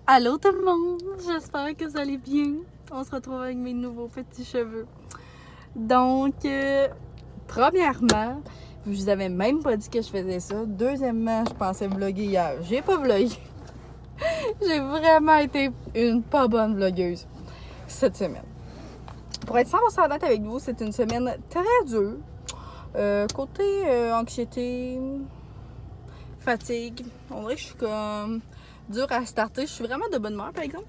Allô tout le monde, j'espère que vous allez bien. On se retrouve avec mes nouveaux petits cheveux. Donc, premièrement, je vous avais même pas dit que je faisais ça. Deuxièmement, je pensais vlogger hier. J'ai pas vlogué. J'ai vraiment été une pas bonne vlogueuse cette semaine. Pour être 100% honnête avec vous, c'est une semaine très dure. Côté anxiété, fatigue, on dirait que je suis comme dure à starter. Je suis vraiment de bonne humeur, par exemple.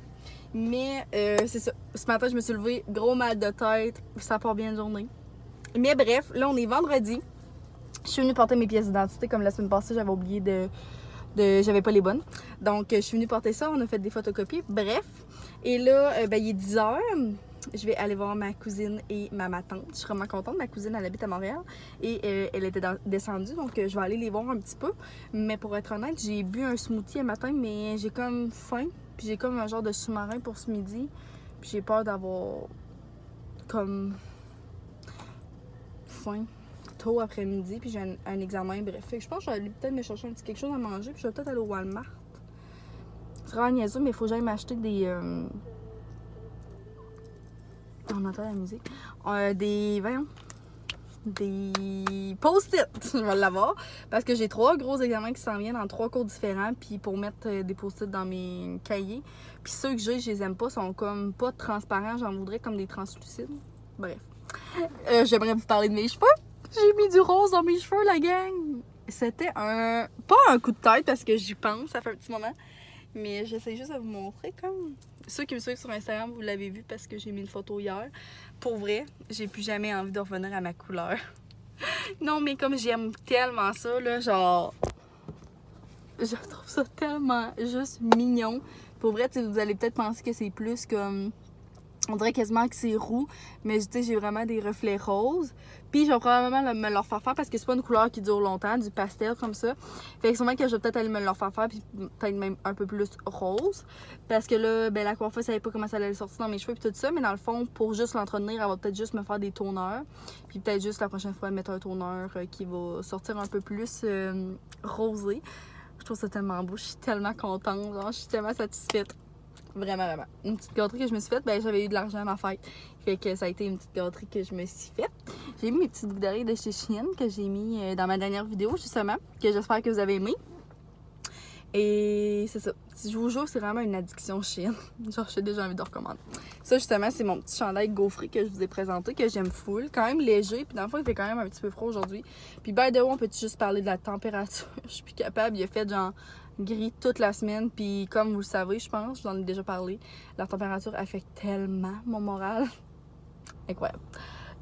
Mais c'est ça. Ce matin, je me suis levée, gros mal de tête. Ça part bien de journée. Mais bref, là, on est vendredi. Je suis venue porter mes pièces d'identité. Comme la semaine passée, j'avais oublié j'avais pas les bonnes. Donc, je suis venue porter ça. On a fait des photocopies. Bref. Et là, il est 10h. Je vais aller voir ma cousine et ma tante. Je suis vraiment contente. Ma cousine, elle habite à Montréal. Et elle était descendue. Donc, je vais aller les voir un petit peu. Mais pour être honnête, j'ai bu un smoothie un matin. Mais j'ai comme faim. Puis j'ai comme un genre de sous-marin pour ce midi. Puis j'ai peur d'avoir comme faim tôt après-midi. Puis j'ai un examen, bref. Fait que je pense que je vais aller peut-être me chercher un petit quelque chose à manger. Puis je vais peut-être aller au Walmart. C'est vraiment niaiseux, mais il faut que j'aille m'acheter des... On entend la musique. Des post-it. Je vais l'avoir. Parce que j'ai 3 gros examens qui s'en viennent dans 3 cours différents. Puis pour mettre des post-it dans mes cahiers. Puis ceux que j'ai, je les aime pas. Sont comme pas transparents. J'en voudrais comme des translucides. Bref. J'aimerais vous parler de mes cheveux. J'ai mis du rose dans mes cheveux, la gang. C'était pas un coup de tête parce que j'y pense. Ça fait un petit moment. Mais j'essaie juste de vous montrer comme... Ceux qui me suivent sur Instagram, vous l'avez vu parce que j'ai mis une photo hier. Pour vrai, j'ai plus jamais envie de revenir à ma couleur. Non, mais comme j'aime tellement ça, là, genre... Je trouve ça tellement juste mignon. Pour vrai, vous allez peut-être penser que c'est plus comme... On dirait quasiment que c'est roux, mais tu sais, j'ai vraiment des reflets roses. Puis je vais probablement me leur faire parce que c'est pas une couleur qui dure longtemps, du pastel comme ça. Fait que sûrement que je vais peut-être aller me leur faire puis peut-être même un peu plus rose. Parce que là, ben la coiffeuse savait pas comment ça allait sortir dans mes cheveux puis tout ça. Mais dans le fond, pour juste l'entretenir, elle va peut-être juste me faire des toneurs. Puis peut-être juste la prochaine fois mettre un toner qui va sortir un peu plus rosé. Je trouve ça tellement beau, je suis tellement contente, genre, je suis tellement satisfaite. Vraiment, vraiment. Une petite gâterie que je me suis faite, ben j'avais eu de l'argent à ma fête. Fait que ça a été une petite gâterie que je me suis faite. J'ai mis mes petites boucles d'oreilles de chez Shein que j'ai mis dans ma dernière vidéo, justement, que j'espère que vous avez aimé. Et c'est ça. Si je vous jure, c'est vraiment une addiction Shein. Genre, j'ai déjà envie de recommander. Ça, justement, c'est mon petit chandail gaufré que je vous ai présenté, que j'aime full. Quand même léger, puis dans le fond, il fait quand même un petit peu froid aujourd'hui. Puis, by the way, on peut juste parler de la température? Je suis plus capable. Il a fait genre gris toute la semaine. Puis, comme vous le savez, je pense, j'en ai déjà parlé, la température affecte tellement mon moral. Incroyable.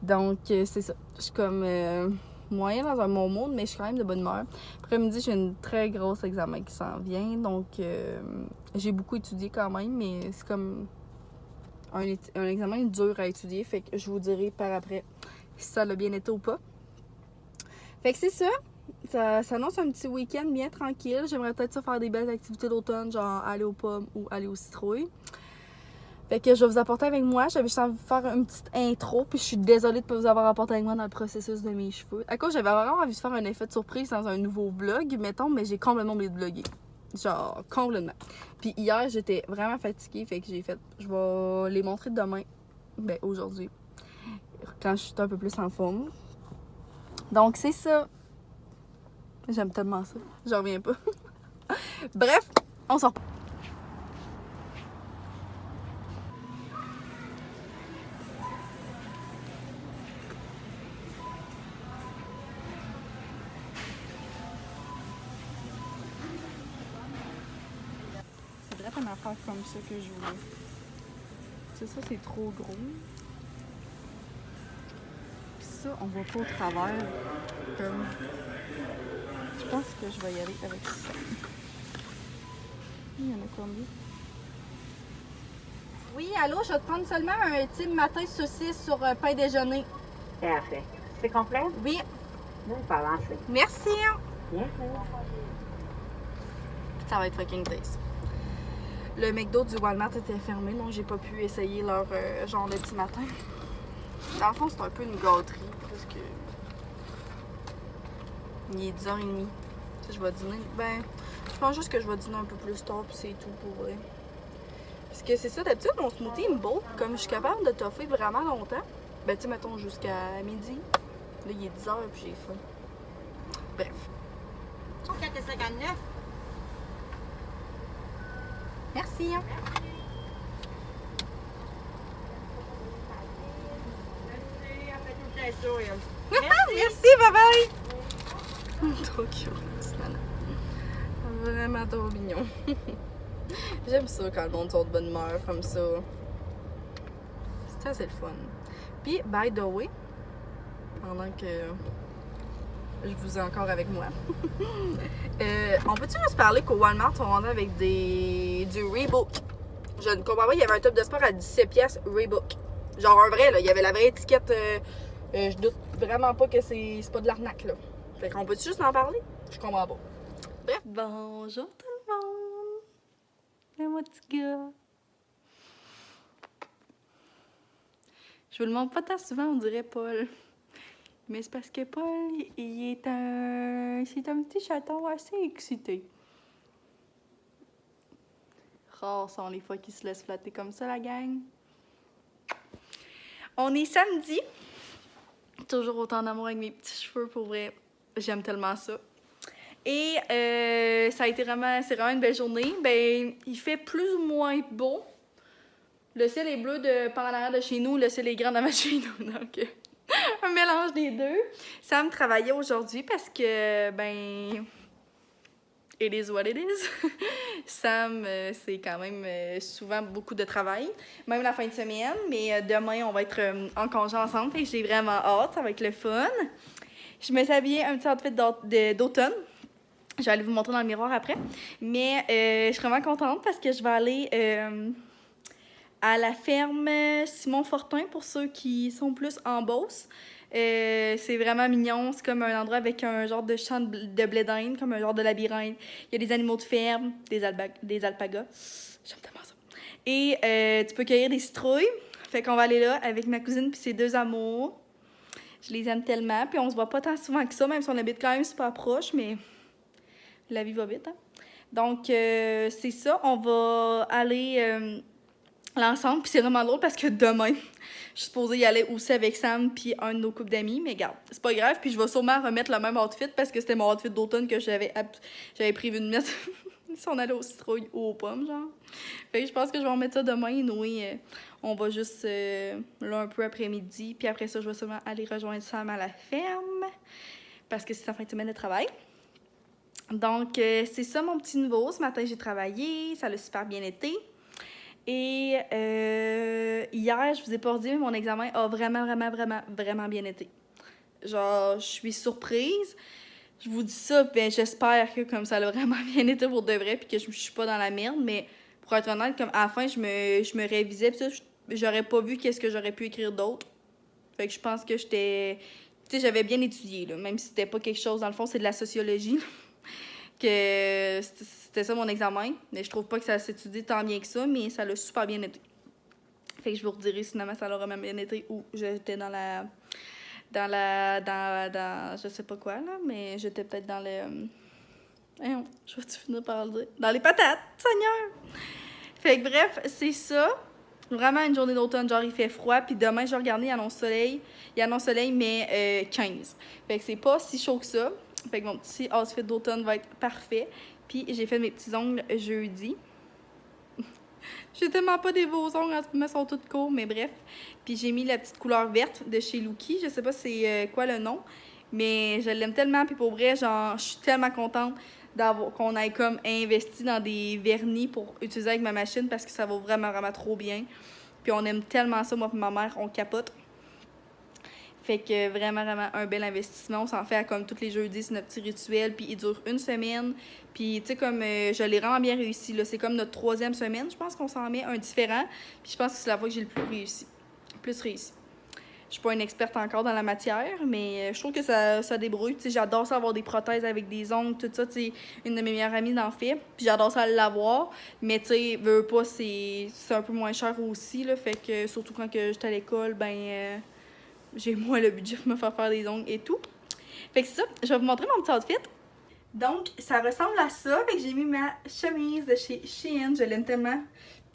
Donc, c'est ça. Je suis comme moyen dans un bon mood, mais je suis quand même de bonne humeur. Après-midi, j'ai une très grosse examen qui s'en vient. Donc, j'ai beaucoup étudié quand même, mais c'est comme un examen dur à étudier. Fait que je vous dirai par après si ça l'a bien été ou pas. Fait que c'est ça. Ça annonce un petit week-end bien tranquille. J'aimerais peut-être ça faire des belles activités d'automne, genre aller aux pommes ou aller aux citrouilles. Fait que je vais vous apporter avec moi. J'avais juste envie de faire une petite intro. Puis je suis désolée de ne pas vous avoir apporté avec moi dans le processus de mes cheveux. À cause, j'avais vraiment envie de faire un effet de surprise dans un nouveau vlog, mettons, mais j'ai complètement oublié de vlogger. Genre, complètement. Puis hier, j'étais vraiment fatiguée. Fait que j'ai fait, je vais les montrer demain. Ben, aujourd'hui. Quand je suis un peu plus en forme. Donc, c'est ça. J'aime tellement ça. J'en reviens pas. Bref, on sort. C'est vraiment une affaire comme ça que je voulais. C'est ça, c'est trop gros. Puis ça, on voit pas au travers. Comme... Je pense que je vais y aller avec ça. Il y en a combien? Oui, allô, je vais te prendre seulement un type matin saucisse sur pain déjeuner. Parfait. C'est complet? Oui. Oui, pas lancer. Merci. Bien. Ça va être fucking taste. Le McDo du Walmart était fermé, donc j'ai pas pu essayer leur genre de petit matin. Dans le fond, c'est un peu une gâterie, parce que il est 10h30. Je vais dîner. Ben, je pense juste que je vais dîner un peu plus tard, puis c'est tout pour vrai. que c'est ça, d'habitude, mon smoothie, il me beau. Comme je suis capable de toffer vraiment longtemps, ben tu sais, mettons jusqu'à midi. Là, il est 10h puis j'ai faim. Bref. 4,59. Merci. Hein. Merci, bye bye! Trop cute, Nana. Vraiment trop mignon. J'aime ça quand le monde sont de bonne humeur comme ça. C'est assez le fun. Puis, by the way, pendant que je vous ai encore avec moi, on peut-tu juste parler qu'au Walmart, on vendait avec du Reebok? Je ne comprends pas, il y avait un top de sport à 17$ Reebok. Genre un vrai, là. Il y avait la vraie étiquette. Je doute vraiment pas que c'est pas de l'arnaque, là. Fait qu'on peut juste en parler? Je comprends pas. Bref. Bonjour tout le monde! Et mon petit gars! Je vous le montre pas tant souvent, on dirait Paul. Mais c'est parce que Paul, il est c'est un petit chaton assez excité. Rares sont les fois qu'il se laisse flatter comme ça, la gang. On est samedi. Toujours autant d'amour avec mes petits cheveux, pour vrai. J'aime tellement ça. Et ça a été c'est vraiment une belle journée. Ben, il fait plus ou moins beau. Le ciel est bleu par en arrière de chez nous, le ciel est grand devant chez nous. Donc, un mélange des deux. Sam travaillait aujourd'hui parce que, ben, it is what it is. Sam, c'est quand même souvent beaucoup de travail, même la fin de semaine. Mais demain, on va être en congé ensemble et j'ai vraiment hâte, ça va être le fun. Je me suis habillée un petit outfit d'automne. Je vais aller vous montrer dans le miroir après. Mais je suis vraiment contente parce que je vais aller à la ferme Simon Fortin pour ceux qui sont plus en Beauce. C'est vraiment mignon. C'est comme un endroit avec un genre de champ de blé d'Inde, comme un genre de labyrinthe. Il y a des animaux de ferme, des alpagas. J'aime tellement ça. Et tu peux cueillir des citrouilles. Fait qu'on va aller là avec ma cousine puis ses deux amours. Je les aime tellement. Puis on se voit pas tant souvent que ça, même si on habite quand même super proche, mais la vie va vite, hein? Donc, c'est ça. On va aller l'ensemble. Puis c'est vraiment drôle parce que demain, je suis supposée y aller aussi avec Sam puis un de nos couples d'amis. Mais regarde, c'est pas grave. Puis je vais sûrement remettre le même outfit parce que c'était mon outfit d'automne que j'avais prévu de mettre si on allait aux citrouilles ou aux pommes, genre. Fait que je pense que je vais remettre ça demain. Nous, on va juste là un peu après-midi. Puis après ça, je vais sûrement aller rejoindre Sam à la ferme parce que c'est sa fin de semaine de travail. Donc, c'est ça mon petit nouveau. Ce matin, j'ai travaillé. Ça a super bien été. Et hier, je vous ai pas dit, mais mon examen a vraiment bien été. Genre, je suis surprise. Je vous dis ça, ben j'espère que comme ça a vraiment bien été pour de vrai, puis que je suis pas dans la merde. Mais pour être honnête, comme à la fin, je me révisais, puis ça, j'aurais pas vu qu'est-ce que j'aurais pu écrire d'autre. Fait que je pense que j'étais... Tu sais, j'avais bien étudié, là, même si c'était pas quelque chose... Dans le fond, c'est de la sociologie. Que c'était ça mon examen. Mais je trouve pas que ça s'étudie tant bien que ça, mais ça l'a super bien été. Fait que je vous redirai finalement ça l'aura même bien été où j'étais dans je sais pas quoi, là, mais j'étais peut-être dans le... je vais-tu finir par le dire? Dans les patates, Seigneur! Fait que bref, c'est ça. Vraiment une journée d'automne, genre il fait froid. Puis demain, je vais regarder, il annonce soleil. Il annonce soleil, mais 15. Fait que c'est pas si chaud que ça. Fait que mon petit outfit d'automne va être parfait. Puis j'ai fait mes petits ongles jeudi. J'ai tellement pas des beaux ongles, en ce moment, ils sont tous courts, mais bref. Puis j'ai mis la petite couleur verte de chez Lucky. Je sais pas c'est quoi le nom, mais je l'aime tellement. Puis pour vrai, genre, je suis tellement contente qu'on ait comme investi dans des vernis pour utiliser avec ma machine parce que ça va vraiment trop bien. Puis on aime tellement ça, moi et ma mère, on capote. Fait que vraiment un bel investissement. On s'en fait à comme tous les jeudis, c'est notre petit rituel. Puis il dure une semaine. Puis tu sais, comme je l'ai vraiment bien réussi. Là. C'est comme notre 3e semaine. Je pense qu'on s'en met un différent. Puis je pense que c'est la fois que j'ai le plus réussi. Je suis pas une experte encore dans la matière, mais je trouve que ça débrouille. Tu sais, j'adore ça avoir des prothèses avec des ongles, tout ça. Tu sais, une de mes meilleures amies en fait. Puis j'adore ça l'avoir. Mais tu sais, veux pas, c'est un peu moins cher aussi. Là. Fait que surtout quand j'étais à l'école, ben... j'ai moins le budget pour me faire des ongles et tout. Fait que c'est ça, je vais vous montrer mon petit outfit. Donc, ça ressemble à ça. Fait que j'ai mis ma chemise de chez Shein, je l'aime tellement.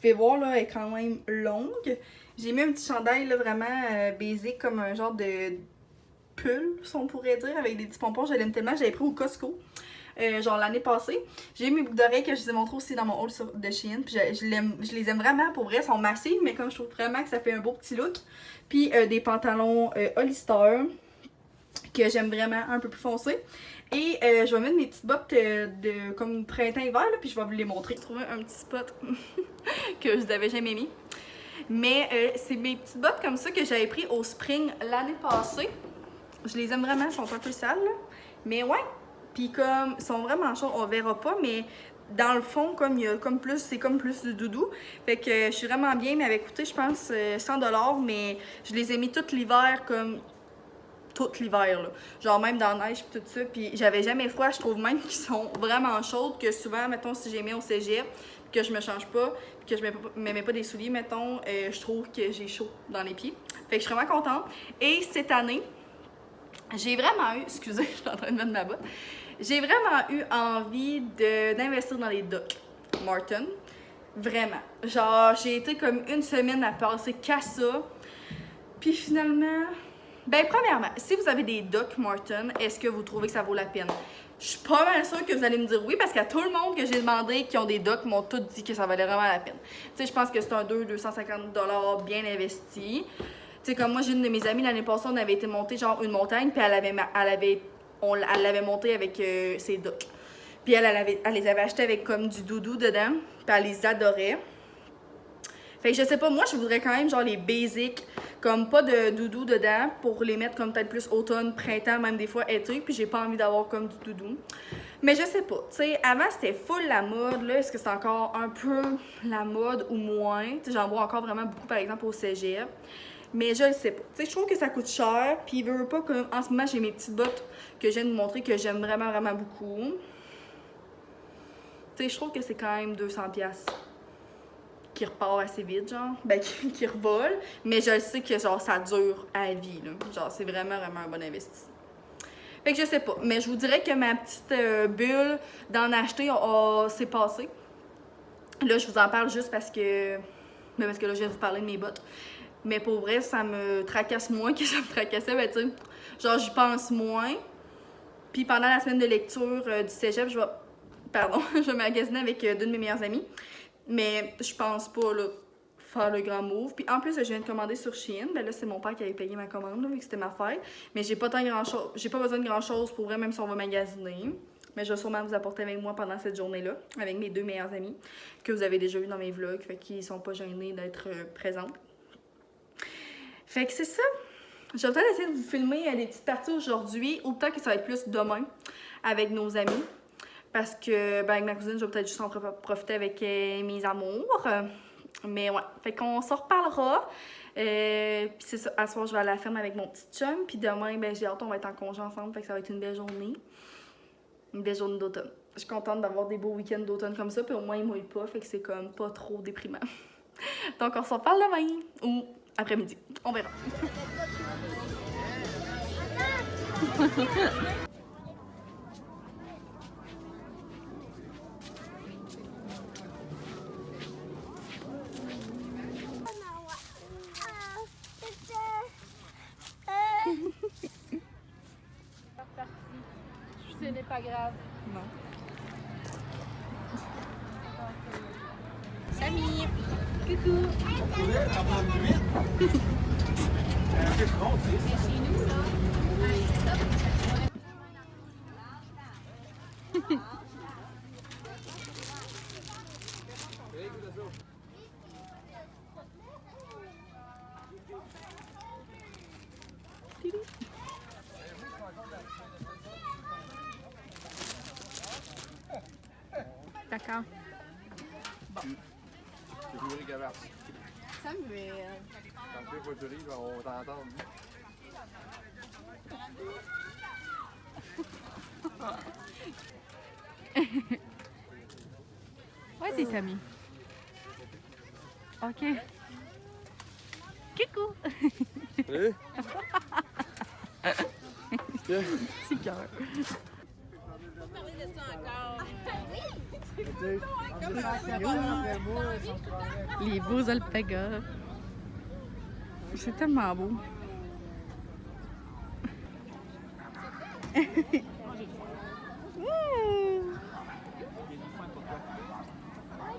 pouvez voir, là, elle est quand même longue. J'ai mis un petit chandail, là, vraiment basic, comme un genre de pull, si on pourrait dire, avec des petits pompons. Je l'aime tellement, j'avais pris au Costco. Genre l'année passée. J'ai eu mes boucles d'oreilles que je vous ai montré aussi dans mon haul de Shein. Puis je les aime vraiment, pour vrai, elles sont massives, mais comme je trouve vraiment que ça fait un beau petit look. Puis des pantalons Hollister que j'aime vraiment, un peu plus foncés. Et je vais mettre mes petites bottes de comme printemps-hiver, puis je vais vous les montrer. J'ai trouvé un petit spot que je vous avais jamais mis. Mais c'est mes petites bottes comme ça que j'avais pris au spring l'année passée. Je les aime vraiment, elles sont un peu sales, là. Mais ouais. Puis comme, ils sont vraiment chauds, on verra pas, mais dans le fond, comme il y a comme plus, c'est comme plus du doudou. Fait que je suis vraiment bien, mais avec coûté, je pense, 100$, mais je les ai mis tout l'hiver, comme tout l'hiver, là. Genre même dans la neige pis tout ça, puis j'avais jamais froid, je trouve même qu'ils sont vraiment chaudes, que souvent, mettons, si j'ai mis au cégep, que je me change pas, que je me mets pas des souliers, mettons, je trouve que j'ai chaud dans les pieds. Fait que je suis vraiment contente. Et cette année, j'ai vraiment eu, excusez, je suis en train de mettre ma botte, j'ai vraiment eu envie d'investir dans les Doc Martens. Vraiment. Genre, j'ai été comme une semaine à passer qu'à ça. Puis finalement, ben premièrement, si vous avez des Doc Martens, est-ce que vous trouvez que ça vaut la peine? Je suis pas mal sûre que vous allez me dire oui, parce qu'à tout le monde que j'ai demandé qui ont des Doc m'ont tous dit que ça valait vraiment la peine. Tu sais, je pense que c'est un 250$ bien investi. Tu sais, comme moi, j'ai une de mes amies l'année passée, on avait été monter genre une montagne, puis elle l'avait montée avec ses Doc. Puis elle les avait achetés avec comme du doudou dedans, puis elle les adorait. Fait que je sais pas, moi je voudrais quand même genre les basics, comme pas de doudou dedans, pour les mettre comme peut-être plus automne, printemps, même des fois été, puis j'ai pas envie d'avoir comme du doudou. Mais je sais pas, tu sais, avant c'était full la mode, là, est-ce que c'est encore un peu la mode ou moins? Tu sais, j'en vois encore vraiment beaucoup par exemple au cégep. Mais je le sais pas. Tu sais, je trouve que ça coûte cher. Puis il veut pas que. En ce moment, j'ai mes petites bottes que je viens de vous montrer que j'aime vraiment, vraiment beaucoup. Tu sais, je trouve que c'est quand même 200$ qui repart assez vite, genre. Ben, qui revole. Mais je le sais que, genre, ça dure à vie, là. Genre, c'est vraiment, vraiment un bon investissement. Fait que je sais pas. Mais je vous dirais que ma petite bulle d'en acheter s'est passée. Là, je vous en parle juste parce que. Mais parce que là, je viens de vous parler de mes bottes. Mais pour vrai, ça me tracasse moins que ça me tracassait. Ben, tu sais, genre, j'y pense moins. Puis pendant la semaine de lecture du cégep, je vais magasiner avec deux de mes meilleures amies. Mais je pense pas, là, faire le grand move. Puis en plus, je viens de commander sur Shein. Ben là, c'est mon père qui avait payé ma commande, là, vu que c'était ma fête. Mais j'ai pas besoin de grand-chose pour vrai, même si on va magasiner. Mais je vais sûrement vous apporter avec moi pendant cette journée-là, avec mes deux meilleures amies, que vous avez déjà vu dans mes vlogs, fait qu'ils sont pas gênés d'être présentes. Fait que c'est ça. Je vais peut-être essayer de vous filmer des petites parties aujourd'hui, ou peut-être que ça va être plus demain avec nos amis. Parce que, ben, avec ma cousine, je vais peut-être juste en profiter avec mes amours. Mais ouais, fait qu'on s'en reparlera. Puis c'est ça, à ce soir, je vais à la ferme avec mon petit chum. Puis demain, ben, j'ai hâte, on va être en congé ensemble. Fait que ça va être une belle journée. Une belle journée d'automne. Je suis contente d'avoir des beaux week-ends d'automne comme ça. Puis au moins, il mouille pas. Fait que c'est comme pas trop déprimant. Donc, on s'en parle demain. Ou après-midi. On verra. Ce n'est pas grave. Non. Samy! Coucou. D'accord. C'est Julie Gavard. Samuel. Quand tu vas Julie, on va t'entendre. Ouais, c'est Samy. Ok. Coucou. Salut. Petit cœur. On va parler de ça encore. Oui! Les beaux alpagas. C'est tellement beau.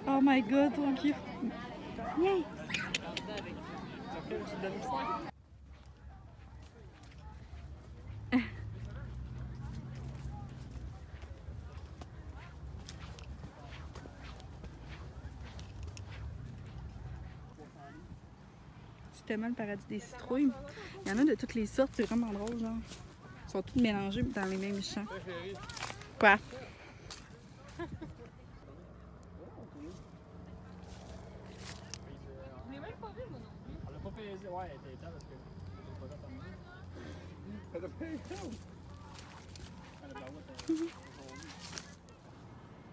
Oh my god, trop cute. Yay! C'est tellement le paradis des citrouilles. Il y en a de toutes les sortes, c'est vraiment drôle, genre. Ils sont tous mélangés dans les mêmes champs. Quoi?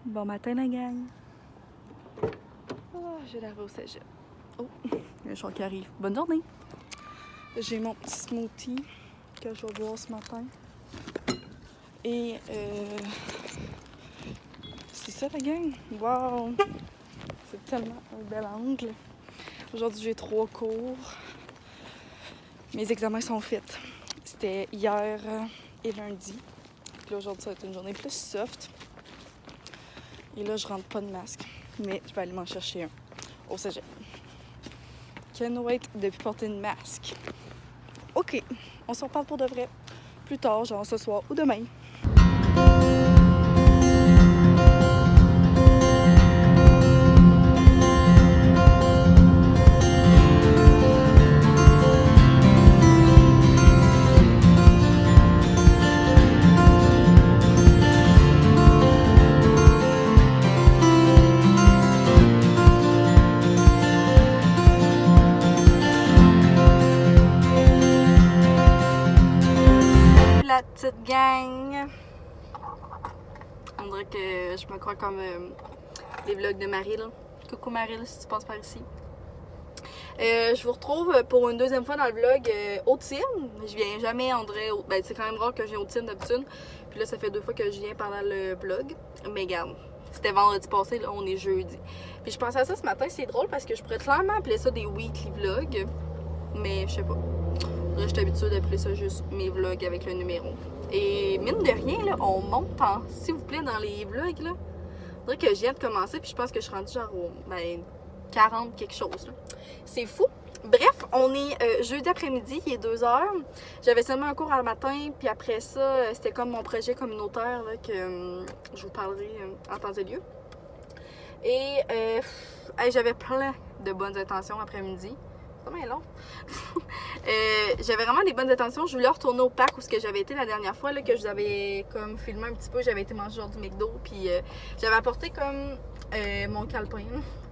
Bon matin la gang. Oh, j'ai l'arrêt au cégep. Oh, il y a un char qui arrive. Bonne journée. J'ai mon petit smoothie que je vais boire ce matin. Et c'est ça la gang. Wow! C'est tellement un bel angle. Aujourd'hui j'ai 3 cours. Mes examens sont faits. C'était hier et lundi. Puis là aujourd'hui ça va être une journée plus soft. Et là je rentre pas de masque. Mais je vais aller m'en chercher un au cégep. Can't wait de plus porter une masque. Ok, on se reparle pour de vrai. Plus tard, genre ce soir ou demain. La petite gang. On dirait que je me crois comme les vlogs de Maryl. Coucou Maryl si tu passes par ici. Je vous retrouve pour une deuxième fois dans le vlog au team. Je viens jamais André. Ben, c'est quand même rare que je viens au team d'habitude. Puis là ça fait 2 fois que je viens pendant le vlog. Mais regarde, c'était vendredi passé, là on est jeudi. Puis je pensais à ça ce matin, c'est drôle parce que je pourrais clairement appeler ça des weekly vlogs. Mais je sais pas. Là, je suis habituée d'appeler ça juste mes vlogs avec le numéro. Et mine de rien, là, on monte en, s'il vous plaît, dans les vlogs, là. On dirait que je viens de commencer, puis je pense que je suis rendue genre au 40 quelque chose, là. C'est fou. Bref, on est jeudi après-midi, il est 2h. J'avais seulement un cours à matin, puis après ça, c'était comme mon projet communautaire, là, que je vous parlerai en temps et lieu. Et j'avais plein de bonnes intentions après-midi. C'est pas long. J'avais vraiment des bonnes intentions. Je voulais retourner au parc où j'avais été la dernière fois, là, que je vous avais comme filmé un petit peu. J'avais été manger genre du McDo, puis j'avais apporté comme mon calepin,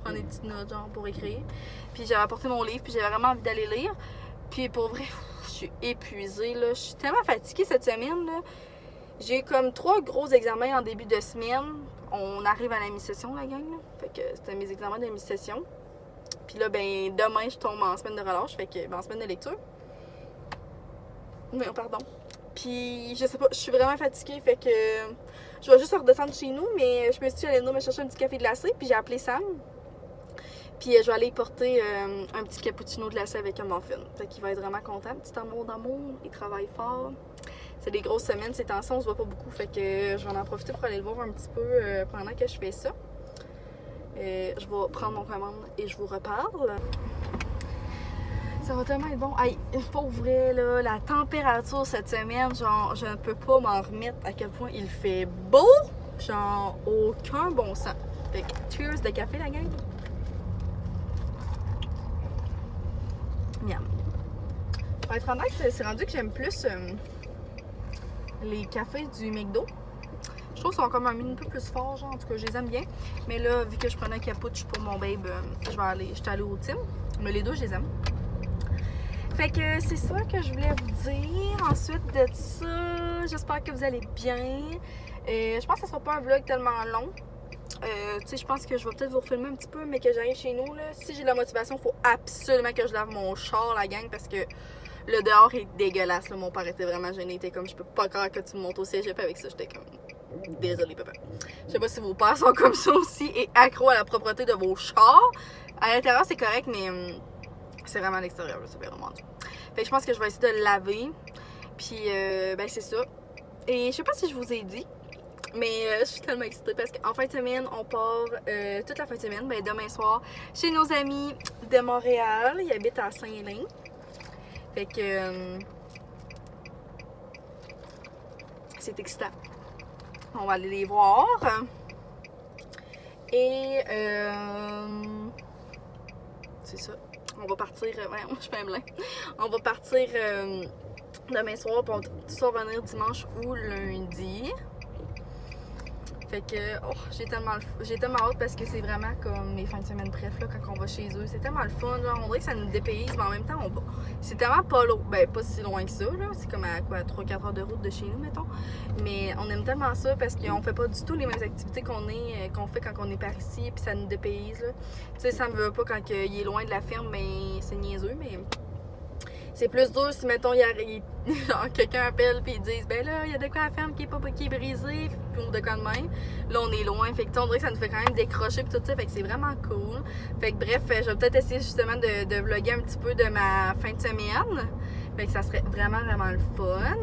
prendre des petites notes genre pour écrire. Puis j'avais apporté mon livre, puis j'avais vraiment envie d'aller lire. Puis pour vrai, je suis épuisée, là. Je suis tellement fatiguée cette semaine, là. J'ai comme 3 gros examens en début de semaine. On arrive à la mi-session, la gang, là. Fait que c'était mes examens de mi-session. Puis là, ben, demain, je tombe en semaine de relâche, fait que, en semaine de lecture. Mais, pardon. Puis, je sais pas, je suis vraiment fatiguée, fait que je vais juste redescendre chez nous, mais je me suis dit, j'allais venir me chercher un petit café glacé, puis j'ai appelé Sam. Puis, je vais aller porter un petit cappuccino glacé avec un muffin. Fait qu'il va être vraiment content, petit amour d'amour, il travaille fort. C'est des grosses semaines, ces temps-ci, on se voit pas beaucoup, fait que je vais en profiter pour aller le voir un petit peu pendant que je fais ça. Je vais prendre mon commande et je vous reparle. Ça va tellement être bon. Aïe, pour vrai, là, la température cette semaine, genre, je ne peux pas m'en remettre à quel point il fait beau. Genre, aucun bon sens. Fait que, cheers de café, la gang. Miam. Pour être honnête, c'est rendu que j'aime plus les cafés du McDo. Je trouve qu'ils sont comme un peu plus forts, genre, en tout cas, je les aime bien. Mais là, vu que je prenais un cappuccino pour mon babe, j'étais allée au team. Mais les deux, je les aime. Fait que c'est ça que je voulais vous dire. Ensuite de ça, j'espère que vous allez bien. Je pense que ce sera pas un vlog tellement long. Tu sais, je pense que je vais peut-être vous refilmer un petit peu, mais que j'arrive chez nous, là. Si j'ai de la motivation, il faut absolument que je lave mon char, la gang, parce que le dehors est dégueulasse, là. Mon père était vraiment gêné. Il était comme, je peux pas croire que tu me montes au cégep avec ça. J'étais comme, Désolée, papa. Je sais pas si vos pères sont comme ça aussi et accros à la propreté de vos chars. À l'intérieur, c'est correct, mais c'est vraiment à l'extérieur, c'est vraiment dur. Fait que je pense que je vais essayer de le laver. Puis, ben, c'est ça. Et je sais pas si je vous ai dit, mais je suis tellement excitée parce qu'en fin de semaine, on part toute la fin de semaine, ben, demain soir, chez nos amis de Montréal. Ils habitent à Saint-Hélène. Fait que c'est excitant. On va aller les voir. Et c'est ça. On va partir. Ouais, je suis même là. On va partir demain soir pour soit revenir dimanche ou lundi. Fait que j'ai tellement hâte parce que c'est vraiment comme mes fins de semaine bref là, quand on va chez eux. C'est tellement le fun, genre, on dirait que ça nous dépayse, mais en même temps, c'est tellement pas loin, ben pas si loin que ça, là. C'est comme à quoi, 3-4 heures de route de chez nous, mettons. Mais on aime tellement ça parce qu'on fait pas du tout les mêmes activités qu'on fait quand on est par ici, puis ça nous dépayse, là. Tu sais, ça me veut pas quand il est loin de la ferme, mais c'est niaiseux, mais c'est plus dur si, mettons, genre, quelqu'un appelle puis ils disent ben là, il y a de quoi à la ferme qui est brisé, puis de quoi de même. Là, on est loin. Fait que, on dirait que ça nous fait quand même décrocher puis tout ça. Fait que c'est vraiment cool. Fait que, bref, je vais peut-être essayer justement de vlogger un petit peu de ma fin de semaine. Fait que ça serait vraiment, vraiment le fun.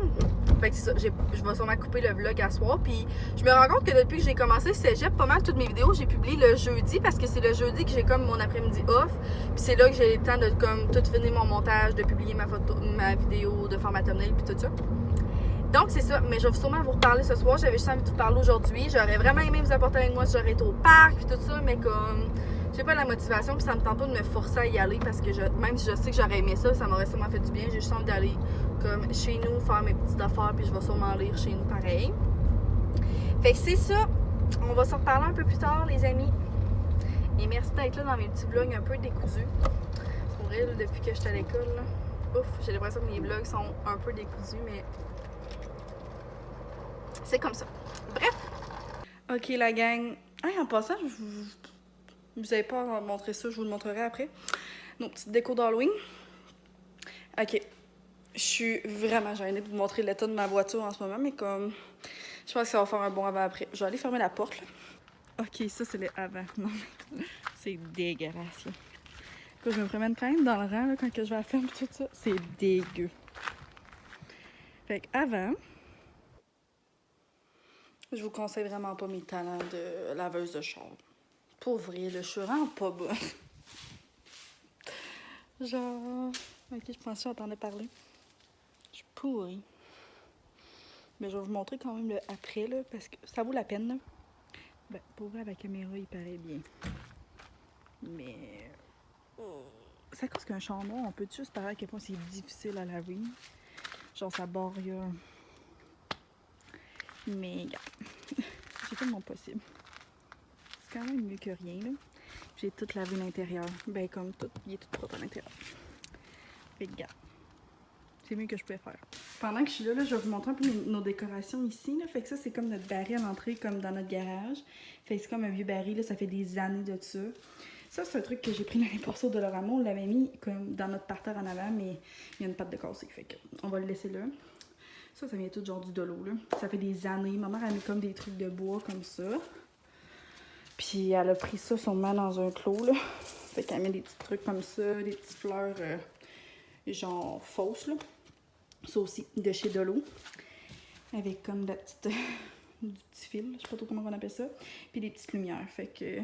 Fait que c'est ça, je vais sûrement couper le vlog à soir. Puis je me rends compte que depuis que j'ai commencé cégep, pas mal toutes mes vidéos, j'ai publié le jeudi parce que c'est le jeudi que j'ai comme mon après-midi off. Puis c'est là que j'ai le temps de comme tout finir mon montage, de publier ma vidéo, de faire ma thumbnail puis tout ça. Donc c'est ça, mais je vais sûrement vous reparler ce soir. J'avais juste envie de vous parler aujourd'hui. J'aurais vraiment aimé vous apporter avec moi si j'aurais été au parc puis tout ça, mais comme j'ai pas la motivation puis ça me tente pas de me forcer à y aller parce que même si je sais que j'aurais aimé ça, ça m'aurait sûrement fait du bien. J'ai juste envie d'aller comme chez nous faire mes petites affaires puis je vais sûrement lire chez nous pareil. Fait que c'est ça. On va se reparler un peu plus tard les amis. Et merci d'être là dans mes petits vlogs un peu décousus. Pour vrai, là, depuis que j'étais à l'école, là, ouf, j'ai l'impression que mes vlogs sont un peu décousus, mais c'est comme ça. Bref. Ok la gang. Hey, en passant, vous n'avez pas montré ça, je vous le montrerai après. Nos petites décos d'Halloween. Ok. Je suis vraiment gênée de vous montrer l'état de ma voiture en ce moment, mais comme je pense que ça va faire un bon avant-après. Je vais aller fermer la porte, là. Ok, ça c'est le avant. Non, c'est dégueulasse, là. Quand je me promène quand même dans le rang, là, quand je vais à la ferme, tout ça, c'est dégueu. Fait que avant, je vous conseille vraiment pas mes talents de laveuse de char. Pour vrai, là, je suis vraiment pas bonne. Genre... Ok, je pense que j'entendais parler. Je suis pourrie. Mais je vais vous montrer quand même le après, là, parce que ça vaut la peine, là. Ben, pour vrai, la caméra, il paraît bien. Mais... c'est à cause qu'un char noir, on peut juste parler à quel point c'est difficile à laver. Genre, ça barre. Mais, regarde. J'ai fait mon possible. C'est quand même mieux que rien, là. J'ai tout lavé l'intérieur. Ben, comme tout, il est tout propre à l'intérieur. Fait que, regarde. C'est mieux que je pouvais faire. Pendant que je suis là, je vais vous montrer un peu nos décorations ici, là. Fait que ça, c'est comme notre baril à l'entrée, comme dans notre garage. Fait que c'est comme un vieux baril, là. Ça fait des années de ça. Ça, c'est un truc que j'ai pris l'année passée au Dollarama. On l'avait mis comme dans notre parterre en avant, mais il y a une patte de cassé. Fait que on va le laisser là. Ça vient tout genre du dolo, là. Ça fait des années. Ma mère a mis comme des trucs de bois comme ça. Puis elle a pris ça sûrement dans un clos, là. Fait qu'elle met des petits trucs comme ça, des petites fleurs genre fausses, là. Ça aussi, de chez Dolo. Avec comme de la petite, du petit fil, je sais pas trop comment on appelle ça. Puis des petites lumières. Fait que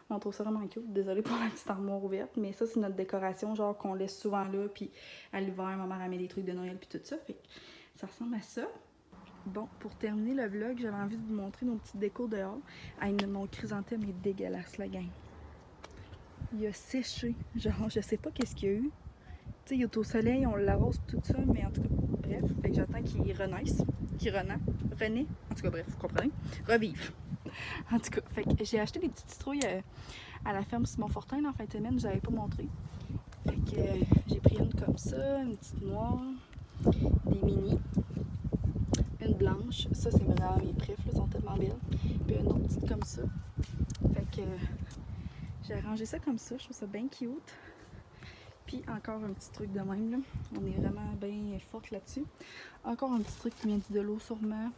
on trouve ça vraiment cute. Désolée pour la petite armoire ouverte, mais ça, c'est notre décoration, genre qu'on laisse souvent là. Puis à l'hiver, ma mère a mis des trucs de Noël, puis tout ça. Fait que ça ressemble à ça. Bon, pour terminer le vlog, j'avais envie de vous montrer nos petites décos dehors. Ah, mon chrysanthème est dégueulasse, la gang. Il a séché. Genre, je sais pas qu'est-ce qu'il y a eu. Tu sais, il est au soleil, on l'arrose tout ça, mais en tout cas, bref. Fait que j'attends qu'il renaisse. Qu'il renaît. En tout cas, bref, vous comprenez. Revive. En tout cas, fait que j'ai acheté des petites citrouilles à la ferme Simon Fortin en fin de semaine, je n'avais pas montré. Fait que j'ai pris une comme ça, une petite noire, des mini, une blanche. Ça, c'est vraiment mes préfs, elles sont tellement belles. Puis une autre petite comme ça. Fait que j'ai arrangé ça comme ça, je trouve ça bien cute. Puis encore un petit truc de même, là. On est vraiment bien forte là-dessus. Encore un petit truc qui vient de l'eau sûrement.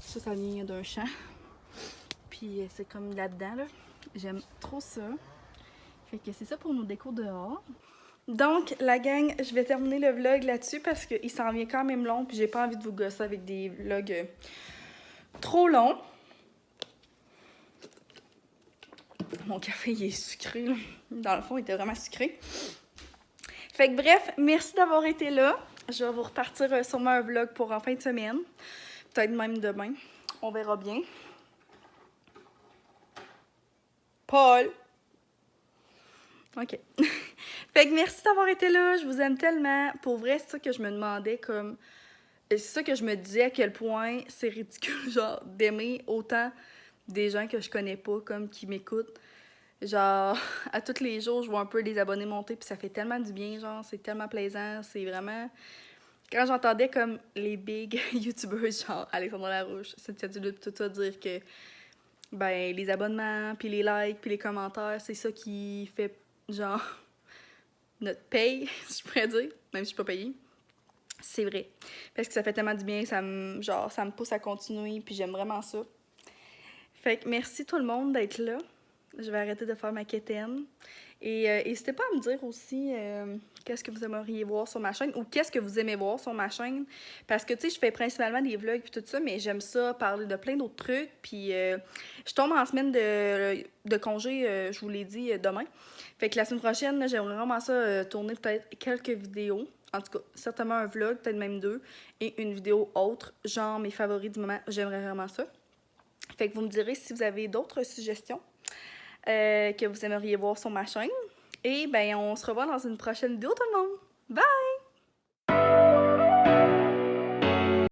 Ça vient d'un champ. Puis c'est comme là-dedans, là. J'aime trop ça. Fait que c'est ça pour nos décos dehors. Donc, la gang, je vais terminer le vlog là-dessus parce qu'il s'en vient quand même long. Puis j'ai pas envie de vous gosser avec des vlogs trop longs. Mon café, il est sucré, là. Dans le fond, il était vraiment sucré. Fait que bref, merci d'avoir été là. Je vais vous repartir sûrement un vlog pour en fin de semaine. Peut-être même demain. On verra bien. Paul! OK. Fait que merci d'avoir été là. Je vous aime tellement. Pour vrai, c'est ça que je me demandais, comme... C'est ça que je me disais à quel point c'est ridicule, genre, d'aimer autant des gens que je connais pas, comme, qui m'écoutent. Genre, à tous les jours, je vois un peu les abonnés monter, puis ça fait tellement du bien, genre, c'est tellement plaisant, c'est vraiment... Quand j'entendais comme les big youtubeurs, genre Alexandre Larouche, Cynthia Duluth, tout ça, dire que, ben, les abonnements, puis les likes, puis les commentaires, c'est ça qui fait, genre, notre paye, si je pourrais dire, même si je suis pas payée. C'est vrai. Parce que ça fait tellement du bien, ça me pousse à continuer, puis j'aime vraiment ça. Fait que merci tout le monde d'être là. Je vais arrêter de faire ma quétaine. Et n'hésitez pas à me dire aussi qu'est-ce que vous aimeriez voir sur ma chaîne ou qu'est-ce que vous aimez voir sur ma chaîne. Parce que, tu sais, je fais principalement des vlogs et tout ça, mais j'aime ça, parler de plein d'autres trucs. Puis, je tombe en semaine de congé, je vous l'ai dit, demain. Fait que la semaine prochaine, j'aimerais vraiment ça tourner peut-être quelques vidéos. En tout cas, certainement un vlog, peut-être même 2. Et une vidéo autre, genre mes favoris du moment. J'aimerais vraiment ça. Fait que vous me direz si vous avez d'autres suggestions que vous aimeriez voir sur ma chaîne. Et ben on se revoit dans une prochaine vidéo tout le monde. Bye!